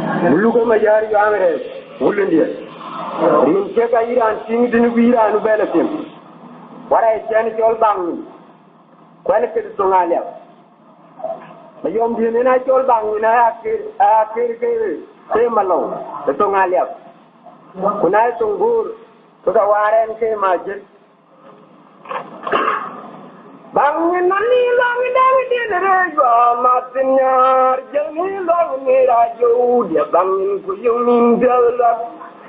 Mulu ko majari yo amere mulundiya rin ke ka iran ting dinu iran bela tim wara e jani jol bang ko ne ke to ngalia ma yom di ne na jol bang na akir ke malo to ngalia kunai tungur to da waren ke majid bangin nani lang dawi din rejo matinyar jani lang ni rajo dia bangin ku yung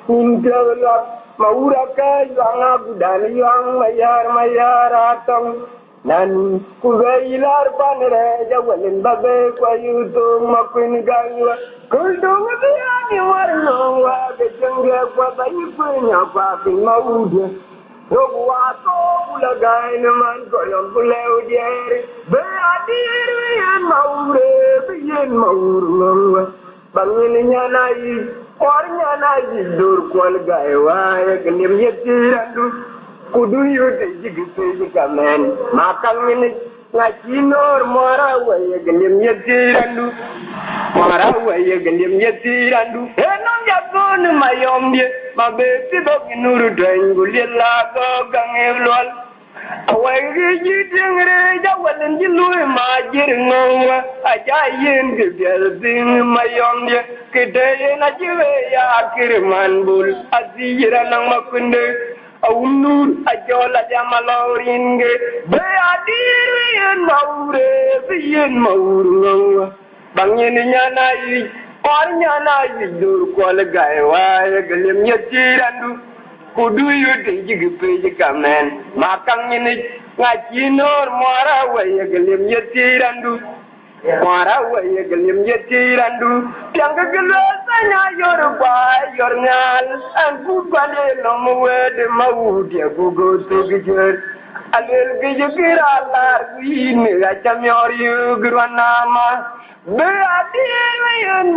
nindala maura ka yang abudan yang mayar atong nan ku gailar panre jawalin babe ku yuto makin gangwa kuldung dia ni warno wa bejengga ku bayi punya pakin maudia Robuato bulagain man koyom buleu dieri be adir yen maure bangin nyanai or nyanai dur kwal gaiwa eklim yetirandu kudu yude jigite jikamen makal min ngachinor mora waye eklim yetirandu enong jagon mayom die mabeti dog nuru dengulila go gangelol awai gi tingre jawalen jilu majir ngwa ajayen gebel ding mayom die kede na jiwe ya kirman bul azira nang makunde aunur ajola jamaloringe be adir yen maure ngwa bangin nyanai or nyanai dur kwal gaiwa galim yetirandu kudu yude jigpe jikamen makang ni ngachinor mora waye galim yetirandu tianga gelo sanya yorba yornal anku kwale lomwede mawudi gugo togijer alel gijira lar wini achamyor yugranama be adir yen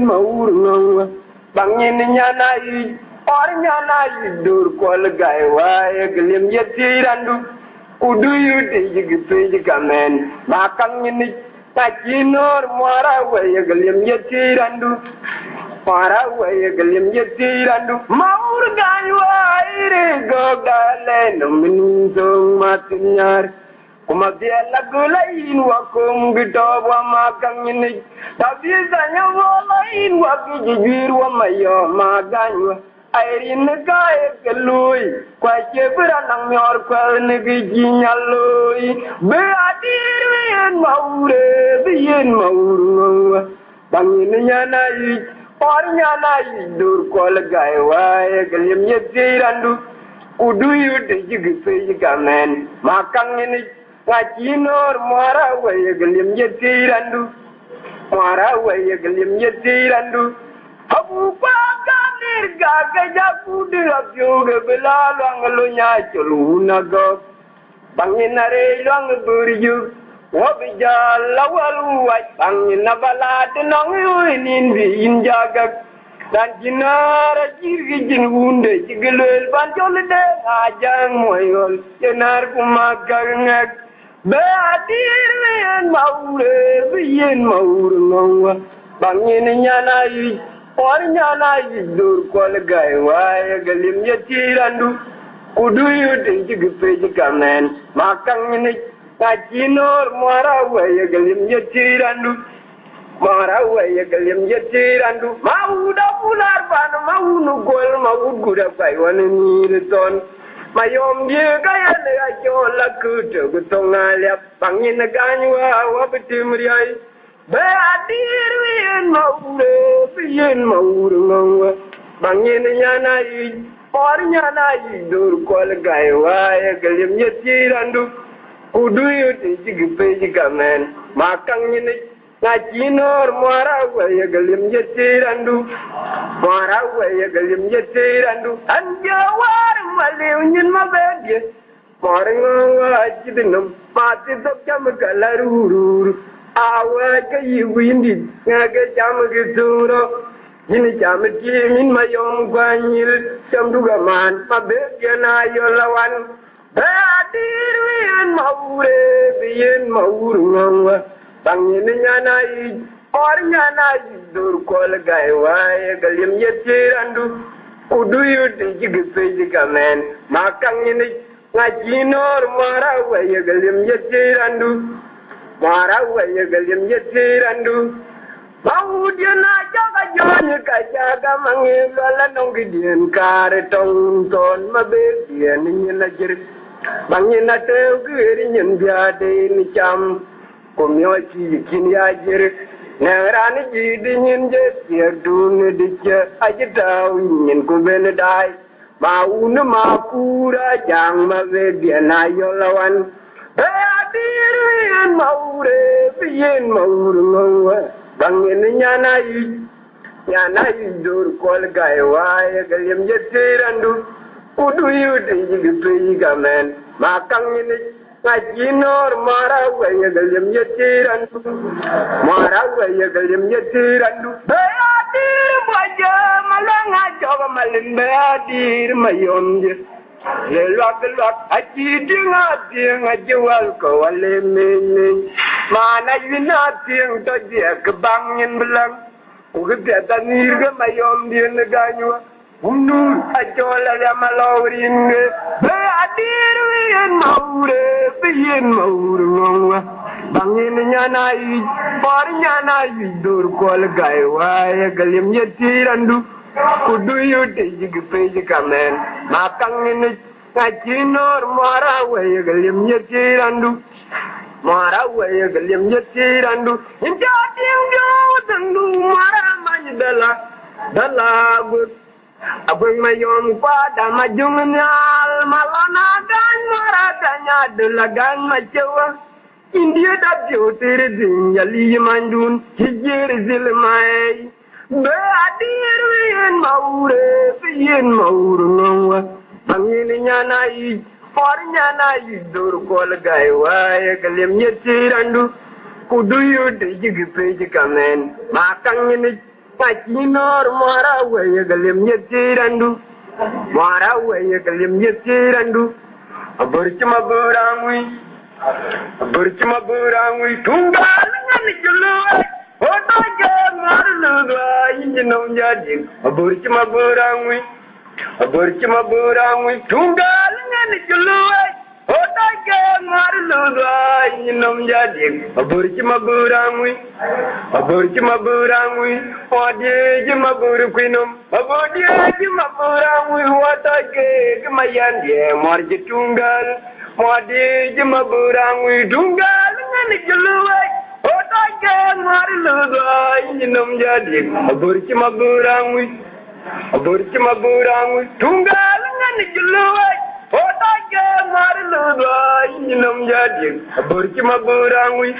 maure ngwa bangin nyanai or nyanai dur kol gaiwa eglim yetirandu kudu yude jigpe jikamen makang ni tachinor mora wa eglim yetirandu maur gaiwa ire gogale min song matinyar kuma biela gulain wa kum gitoba makang ni tabiza nyawalain wa kijir wa mayo maganywa airin gae kelui kwa chebra nang myor kwa ngi nyalui be adir yen maure bangin nyanai or nyanai dur kol gaiwa eglim yetirandu kudu yude jigpe jigamen makang ni ngachinor mora waye galim yetirandu abu pa kanir gaga jakudu abyoge belalo anglo nya choluna go banginare long burju wabijal lawalu wa bangina balad nong yuinin bi injaga dan jinara jirgin hunde jigelel banjolde ajang moyol jenar kumagangak be adir yen maure ngwa bangin nyanai or nyanai dur kol gaiwa galim yetirandu kudu yude jigpe jikamen makang ni ngachinor mora wa galim yetirandu mauda pular pan maunu gol mauguda pai wanani ton mayom ye kaya le ajola kuto kutongalia pangin ganywa wabitimriai be adir yen maure ngwa bangin nyanai or nyanai dur kol gaiwa galim yetirandu kudu yude jigpe jigamen makang ni ngachinor mora wa galim yetirandu anjawar malew nyin mabedye moringo ajidinum pati dokam galaruru awa kayibindi ngaga jam gituro yini jam min mayom gwanyil samduga man mabedye na yolawan adir yen maure ngwa bangin nyanai Ornyana dur kol gai wae galim yetirandu kudu yuti jigpe jigamen makang ini ngajinor mara wae galim yetirandu bau dia na jaga jone ka jaga mangila nongidien kare tong ton mabe dia ni na jir bangina te giri nyen biade ni cham komyo chi kin ya jir Nerani jidi nyin je tiar dun dikya ajita nyin ko ben dai maun ma pura jang ma ve dia na yolawan be adir yen maure bien maur ngwa bangin nyana yi dur kol gai wae galim je tirandu kudu yu de jigi gamen makang ni Ngajinor marawa ya galim yetirandu beadir baja malanga joga malin beadir mayomje lelwak ajidinga jiwal ko wale mene mana yinating to je kebangin belang ugde tanir ga mayomje neganywa Undur ajola ya malaurin beadir yen maure ngwa bangin nyana yi dur kol gai wae galim yetirandu kudu yuti jigpe kamen makang ni ngajinor mara wae galim yetirandu injating jo tandu mara majdala dalagut Abang mayom pada majung nyal malana dan maratanya delagan macewa India dak jotir din yali mandun hijir zilmai beadir yen maur ngwa bangin nyana yi dur kol gai wae galim yetirandu kudu yu de jigpe kamen makang ni Pachinor mara wae galim yetirandu aburchma burangwi tunggal ngani juluai oto je marlu dwa injinum jadi aburchma burangwi tunggal ngani juluai oto je marlu dwa injinum jadi aburchma burangwi ode mabur kwinum abode maburangwi watage gmayande marje tungal ode maburangwi tungal ngani juluai otage marlu dwa injinum jadi aburchma burangwi tungal ngani juluai otage marlu dwa injinum jadi aburchma burangwi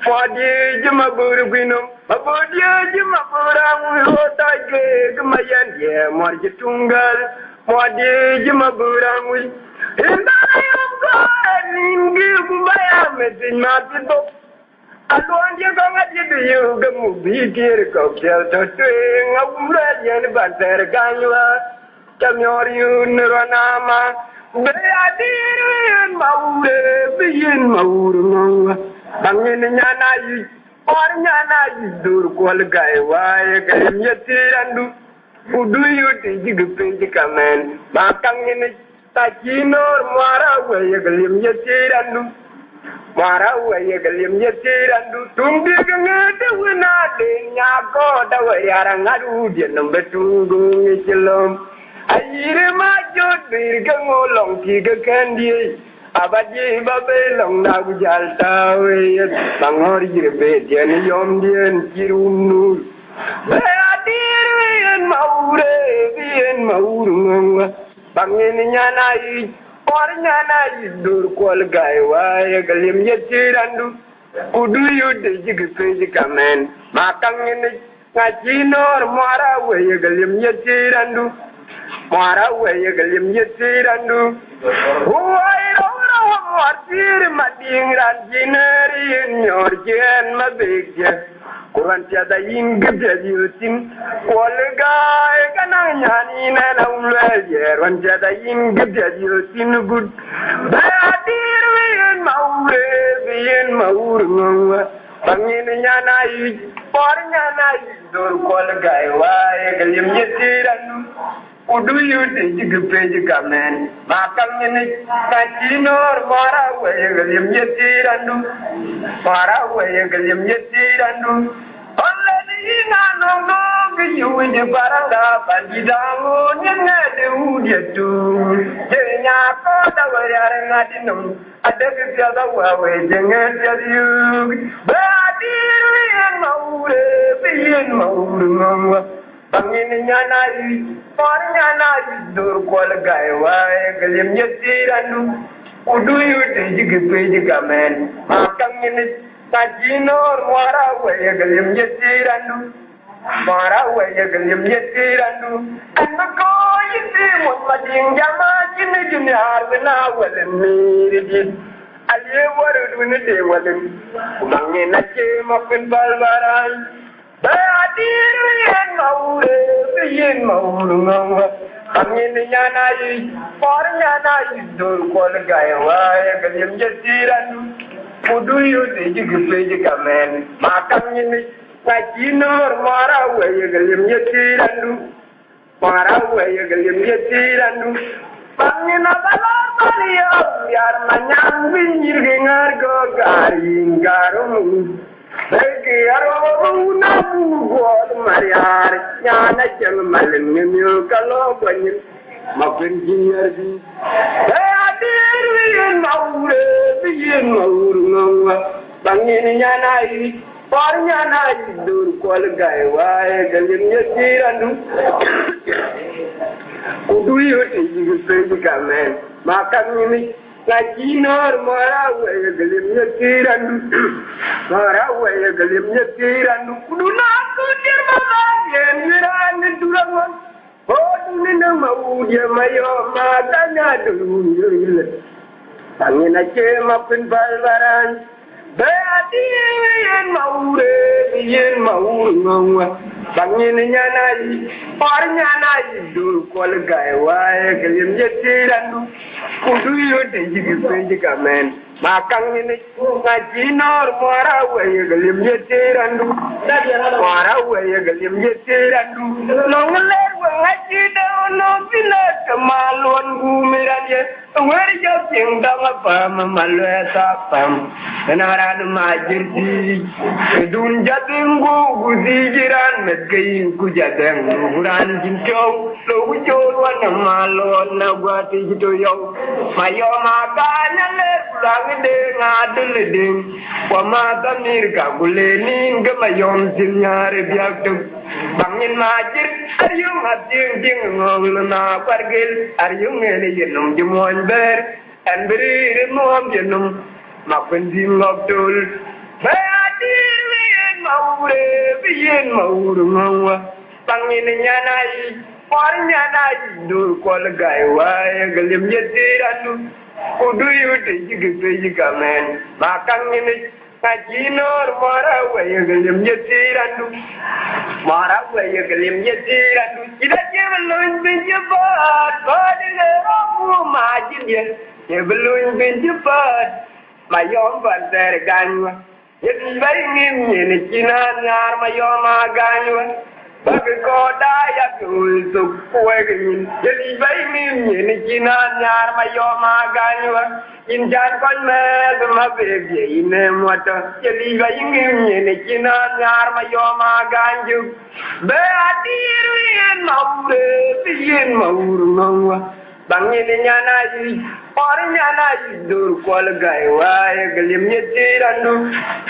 fadi mabur kwinum abode maburangwi otage gmayande marje tungal ode maburangwi indayum ko ningi kubaya metin matido alonje ko ngati yu gamu bitir ko kel to tenga umra yen banter ganwa kamyori nronama beadir yen maur ngwa bangin nyana yi dur kol gai wae galim yetirandu kudu yuti jigpe kamen makang ni tachinor mara wae galim yetirandu tumbi ngade wina de nyako dawa yarang adu dia nembe tunggu ngilom ayire ma jodir ngolong tiga kandi abaji babelong na gujal tawe bangor jirbe dia ni yom dien kirunu beadir yen maur ngwa bangin nyana yi dur kol gai wae galim yetirandu kudu yude jigpe kamen makang ni ngajinor mara wae galim yetirandu huai ora watir mading ran jineri nyor jen mabegje kuran tiada ingge yutin kolgai kanang nyani na laulwe ran tiada ingge yutin gud badir yen maur ngwa bangin nyana yi por nyana yi dor kol gai wae galim yetiran udu yuti jigpe jigamen makam ni kacinor mara wae galim yetiran galim yetiran alladina no yuji baranga bandidango nyangade udietu jenya ko da wayar ngadinum adaga jada wawe jengen jadiu badir yen maure ngwa bangin nyana yi por nyana yi dur kol gai wae galim yetirandu udu yuti jigpe jigamen makam ni tajinor wara wae galim yetirandu mara waya galim yetirandu anko yiti mumadin jama kini dunyar bina walim miridi aliye warudu ni de walim mangi nache mapin balbaran bayadir yen maure ngwa mangi ni nyana yi por nyana yi dur kol gaya waya galim yetirandu kudu yuti jigpe jigamen makam ni Kachinor mara waya galim yetirandu Pangina balar baliya yar manyang binjir gengar go garing garum Bagi arom nabu god mariar nyana jam malim nyul kalau banyin makin jinardi Adir yen maure ngwa Pangina nyana yi Parnya na dur kol gai wae galim yetirandu kudu yuti jigpe jigamen makam ni kachinor mara wae galim yetirandu kudu na kudir magen wiran durangon hodun na maudia mayo matanya dulul tangina che mapin balbaran yen maure ngwa bangin nyana yi por nyana yi dur kol gai wae galim yetirandu kudu yuti jigpe jigamen makang ni kachinor mara wae galim yetirandu nongler wae no pila kamalon gumiran ye wer jo ting dang pam malweta pam naran majirti dun jatingu gudijiran medgei kujadeng uran jintow lo wujol wan malon na gwati jito yo mayo maganya le pulang de ngadul ding wama tamir ka gulenin gamayom sinyare biak bangin majir aryung ating ding ngol na pargil aryung ngene yenum jimon ber and beri mom yenum mapendi ngobtul badir yen maure ngwa bangin nyana yi por nyana yi dur kol gai wae galim yetirandu kudu yuti jigpe jigamen makang ni kachinor mara wae galim yetirandu ida jebelun binjebat badile robu majin jebelun binjebat mayom banter ganwa yedi bari ni chinan yar mayom ganwa bagi koda ya tu kuegin yedi bari ni chinan yar mayom ganwa injan kon me ma bege ine mota yedi bari ni chinan yar mayom ganju be adir yen maure ngwa bangin nyana yi por nyana yi dur kol gai wae galim yetirandu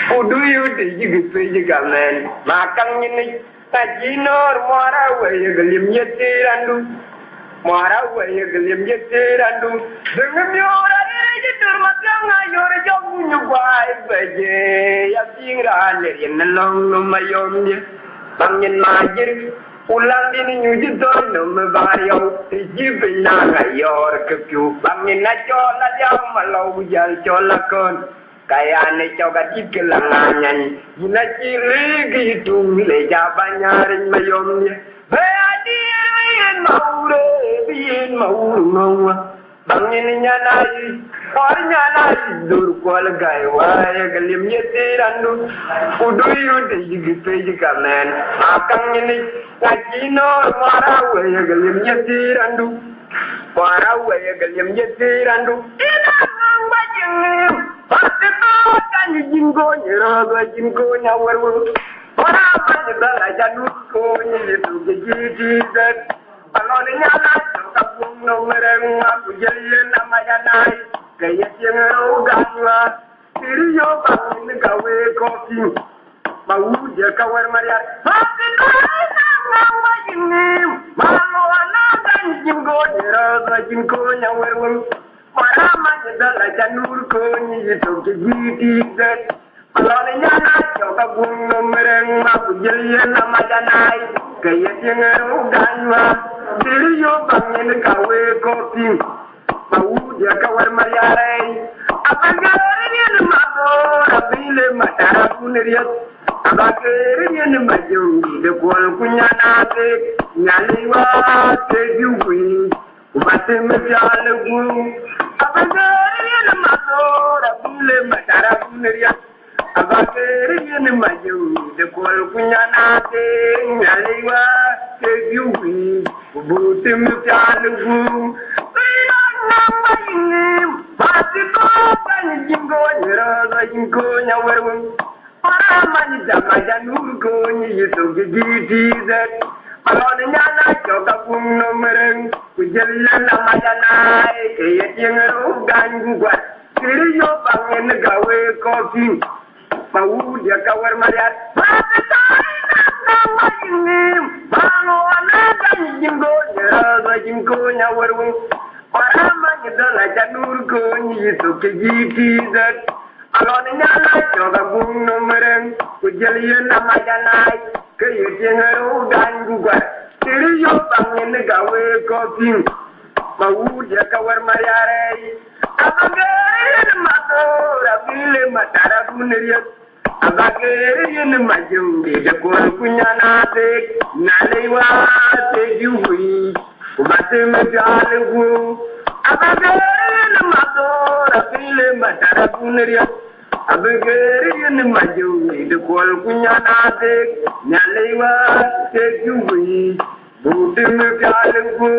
kudu yuti jigpe jigamen makang ni kachinor mara wae galim yetirandu dengan yora jitur matang ayor jogu nyuai beje ya pingran yen long lumayom je bangin majir ulang dini nyuji donum bayo jibe na ayor kepyu bangin na chola jam malau jal chola kon kaya ne choga dikelangannya ina ciri gitu le jabanyarin mayom je beadir yen maure ngwa bangin nyanai or nyanai dur kwal gai wae galim yetirandu udu yude yigi peji kamen akang ini ngakino mara wae galim yetirandu mara wae galim yetirandu ina ngang bajing patito kan jingo nyero jingo nyawaru ora bala janu ko ni tu gigi dat alon nyala kapung no mereng aku jeli nama janai kaya tiang ganwa tiriyo bangin gawe kopi mau dia kawar maria hati nang bajing malo ana kan jingo nyero jingo nyawaru ora bala janu ko ni tu gigi dat alon nyala kapung no mereng aku jeli nama janai kaya tiang ganwa tiriyo bangin gawe kopi mau dia kawar mariare apagare ni mako rabile matara puneriat apagare ni majungi de kol kunyana te nyaliwa te juwi ubate mjale gu apagare ni mako rabile matara puneriat apagare ni majungi de kol kunyana te nyaliwa te juwi ubate mjale gu patito kan jingo nyero jingo nyaweru para mani jama janur ko ni yitu gigi zet alon nyana joka kum no mereng kujella na majana ke yengero gangu gwa kiriyo bangen gawe kopi mau dia kawar mariat patito na majini balo ana kan jingo nyero jingo nyaweru para manyidala janur ko ni to ke jitizat alon nyala joga bung no mereng kujeliya nama janai ke yengero gangu gwa tiriyo bangin gawe kopi mau dia kawar mariare abagere mato rabile matara buneriat abagere yen majumbi de ko kunyana te nalewa te juwi ubate majalu abagere mato rabile matara buneriat abagere yen majumbi de ko kunyana te nalewa te juwi ubate majalu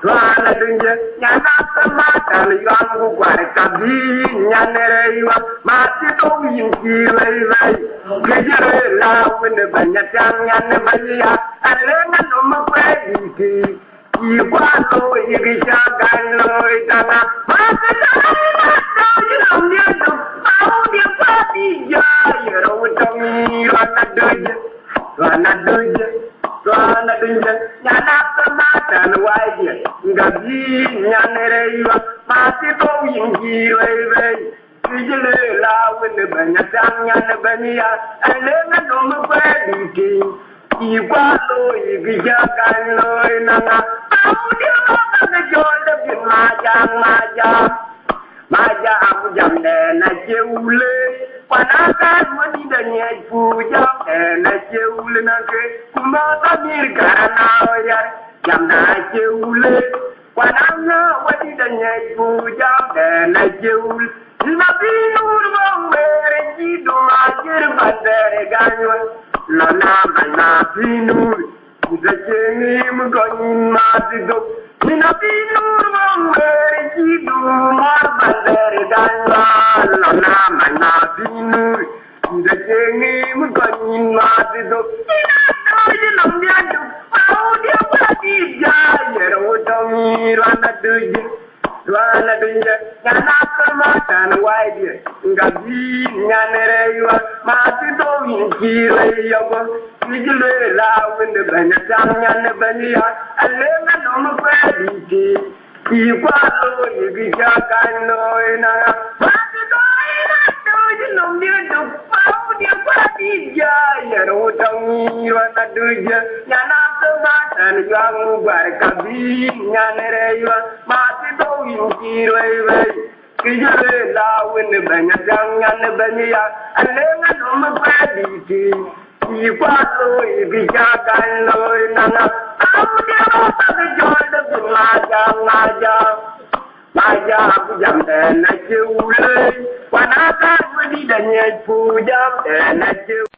Tuala dunje, nyana semata liang bukwar kabi nyanereiwa mati toyin kilai kejere lawin banyak yang banyak alenga nomor krediti iwalo ibisha galo itana mati toyin dia tu mau dia pati ya yero tomi rana dunje nyana semata waje ngabi nyanereiwa mati toyin kilai Kijile lawin banyak yang banyak alenga nomor krediti iwalo ibisha galo itana mau dia ngejol bin maja aku jamne na jeule panaka wani da nye puja na jeule na ke kuma tamir karana ya jamna jeule panaka wani da nye puja na jeule na binur bangere jidu majir bandere ganyo na binur Zacheni mgonin masido Nina binur bangere jidu marbandere ganyo na binur Zacheni mgonin masido Nina doji namdiadu Pau dia pati jaya Rodomi rana doji Tuana dunje nyana permata na waje ngabi nyanereiwa mati do winkire yogo igile la wende banya nyane banya alenga no mkwediti ikwalo ibija kano ina mati do ina doji nomdido pau dia pati jaya rodomi rana dunje nyana permata na yangu barkabi nyanereiwa mati do winkire kijele la wende banya jangan banya alenga no mkwediti chỉ qua lối vì cha cái lối nana áo đeo ta cái choi được Maja aku jam na chiu le, wana ka mudi da nye pu jam na chiu.